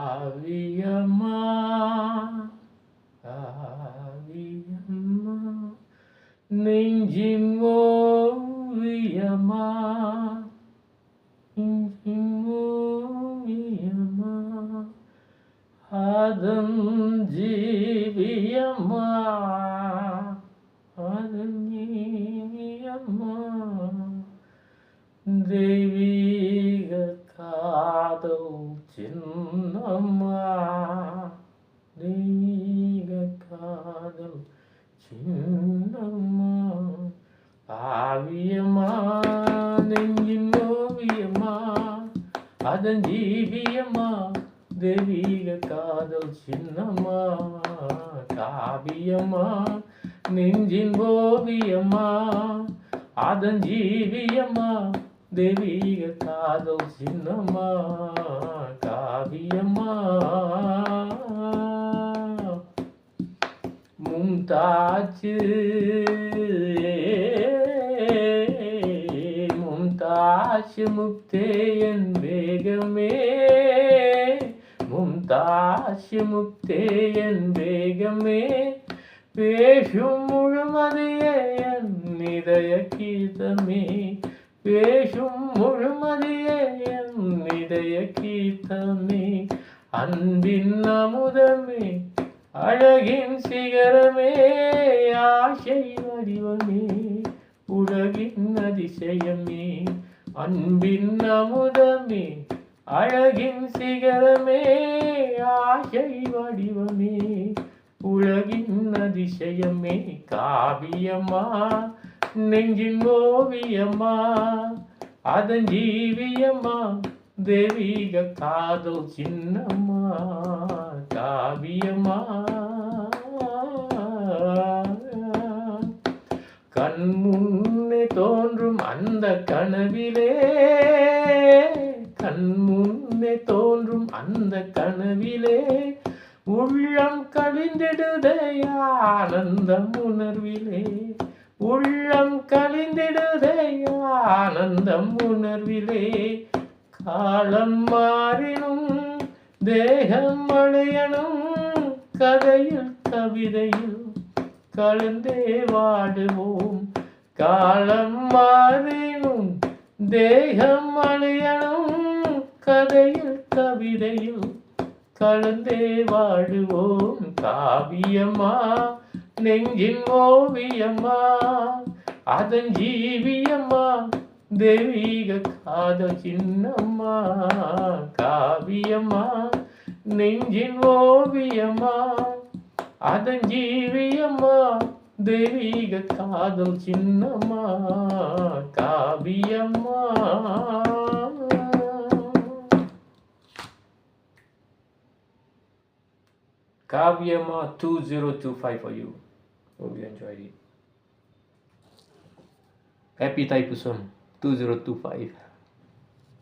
காவியம்மா காவியம்மா நெஞ்சின் ஓவியம்மா நெஞ்சின் ஓவியம்மா அதன் ஜீவியம்மா அதன் ஜீவியம்மா தெய்வீக காதல் சின்னம்மா தெய்வீக காதல் சின்னம்மா காவியம்மா நெஞ்சின் ஓவியம்மா அதன் ஜீவியம்மா தெய்வீக காதல் சின்னம்மா காவியம்மா நெஞ்சின் ஓவியம்மா அதன் ஜீவியம்மா தெய்வீக காதல் சின்னம்மா காவியம்மா மும்தாஜ் மும்தாஜ் முக்தே என் வேகமே மும்தாஜ் முக்தே என் வேகமே பேசும் முழுமதியே என் இதய கீதமே பேசும் முழுமதியே என் இதய கீதமே அன்பின் அமுதமே அழகின் சிகரமே ஆசை வடிவமே உலகின் அதிசயமே அன்பின் அமுதமே அழகின் சிகரமே ஆசை வடிவமே உலகின் அதிசயமே காவியம்மா நெஞ்சின் ஓவியம்மா அதன் ஜீவியம்மா தெய்வீக காதல் சின்னம்மா காவியம்மா கண் முன்னே தோன்றும் அந்த கனவிலே கண் முன்னே தோன்றும் அந்த கனவிலே உள்ளம் கழிந்திடுதே ஆனந்தம் உணர்விலே உள்ளம் கழிந்திடுதே ஆனந்தம் உணர்விலே காலம் மாறினும் தேகம் அழையனும் கதையில் கவிதையில் கலந்தே வாடுவோம் காலம் மாறினும் தேகம் அழையனும் கதையில் கவிதையில் கலந்தே வாடுவோம் காவியம்மா நெஞ்சின் ஓவியம்மா அதன் ஜீவியம்மா தெய்வீக காதல் சின்னம்மா காவியம்மா நெஞ்சின் ஓவியம்மா அதன் ஜீவியம்மா தெய்வீக காதல் சின்னம்மா காவியம்மா Kavyama 2025 for you. Hope you enjoyed it. Happy Thaipusam 2025.